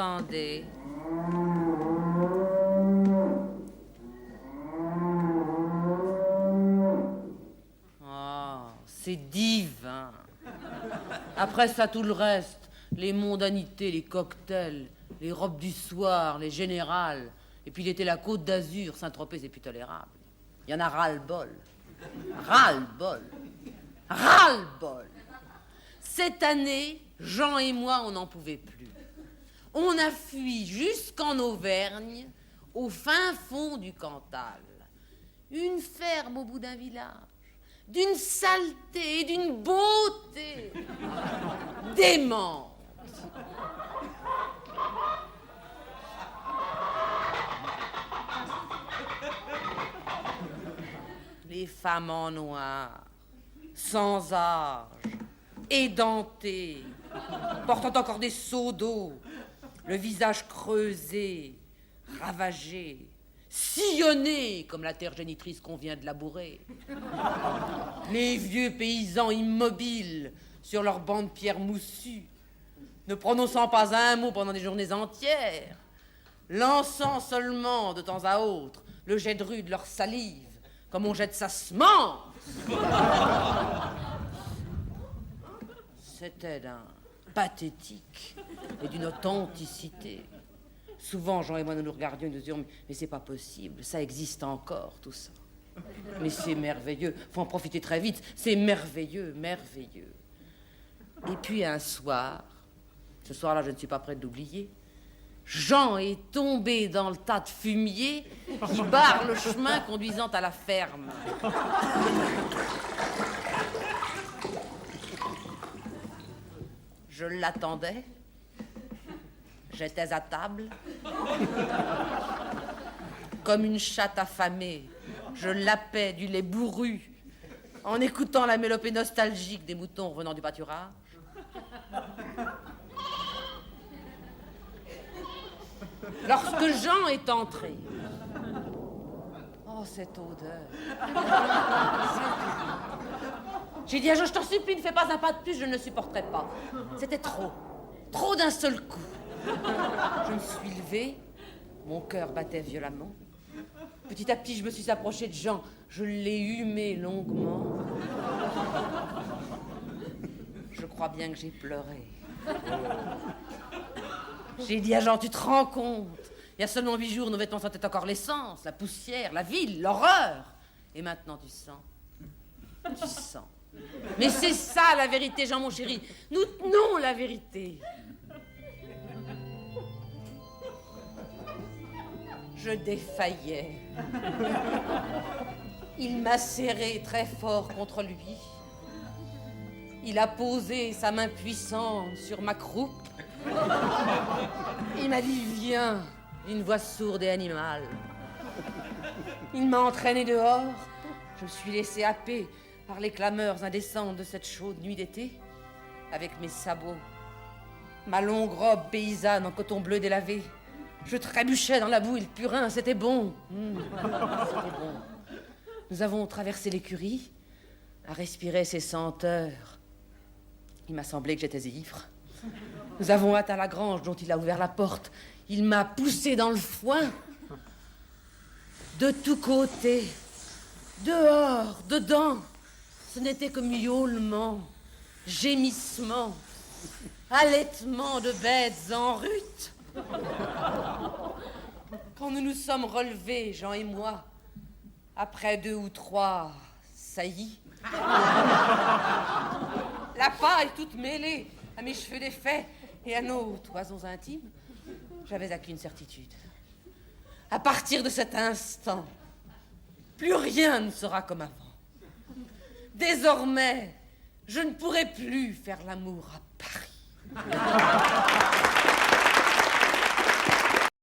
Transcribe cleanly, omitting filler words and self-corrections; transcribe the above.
Entendez. Oh, c'est divin. Après ça, tout le reste, les mondanités, les cocktails, les robes du soir, les générales, et puis il était la Côte d'Azur, Saint-Tropez, c'est plus tolérable. Il y en a ras-le-bol. Ras-le-bol. Ras-le-bol. Cette année, Jean et moi, on n'en pouvait plus. On a fui jusqu'en Auvergne, au fin fond du Cantal. Une ferme au bout d'un village, d'une saleté et d'une beauté démente. Les femmes en noir, sans âge, édentées, portant encore des seaux d'eau, le visage creusé, ravagé, sillonné comme la terre génitrice qu'on vient de labourer. Les vieux paysans immobiles sur leurs bancs de pierre moussus, ne prononçant pas un mot pendant des journées entières, lançant seulement de temps à autre le jet de rue de leur salive, comme on jette sa semence. C'était d'un pathétique et d'une authenticité. Souvent, Jean et moi, nous nous regardions et nous disions « Mais c'est pas possible, ça existe encore, tout ça. Mais c'est merveilleux, faut en profiter très vite, c'est merveilleux, merveilleux. » Et puis un soir, ce soir-là, je ne suis pas prête d'oublier, Jean est tombé dans le tas de fumier qui barre le chemin conduisant à la ferme. Je l'attendais. J'étais à table. Comme une chatte affamée, je lapais du lait bourru en écoutant la mélopée nostalgique des moutons revenant du pâturage. Lorsque Jean est entré, oh, cette odeur. J'ai dit à Jean, je t'en supplie, ne fais pas un pas de plus, je ne le supporterai pas. C'était trop d'un seul coup. Je me suis levée, mon cœur battait violemment. Petit à petit, je me suis approchée de Jean, je l'ai humé longuement. Je crois bien que j'ai pleuré. J'ai dit à Jean, tu te rends compte? Il y a seulement 8 jours, nos vêtements sentaient encore l'essence, la poussière, la ville, l'horreur. Et maintenant, tu sens. Tu sens. Mais c'est ça, la vérité, Jean, mon chéri. Nous tenons la vérité. Je défaillais. Il m'a serré très fort contre lui. Il a posé sa main puissante sur ma croupe. Il m'a dit, viens, d'une voix sourde et animale. Il m'a entraîné dehors. Je me suis laissé happer par les clameurs indécentes de cette chaude nuit d'été, avec mes sabots, ma longue robe paysanne en coton bleu délavé. Je trébuchais dans la boue et le purin, c'était bon. C'était bon. Nous avons traversé l'écurie, à respirer ses senteurs. Il m'a semblé que j'étais ivre. Nous avons atteint la grange dont il a ouvert la porte. Il m'a poussé dans le foin. De tous côtés, dehors, dedans, ce n'était que miaulement, gémissement, halètement de bêtes en rut. Quand nous nous sommes relevés, Jean et moi, après 2 ou 3 saillies, la paille toute mêlée à mes cheveux défaits et à nos toisons intimes, j'avais acquis une certitude. À partir de cet instant, plus rien ne sera comme avant. Désormais, je ne pourrai plus faire l'amour à Paris.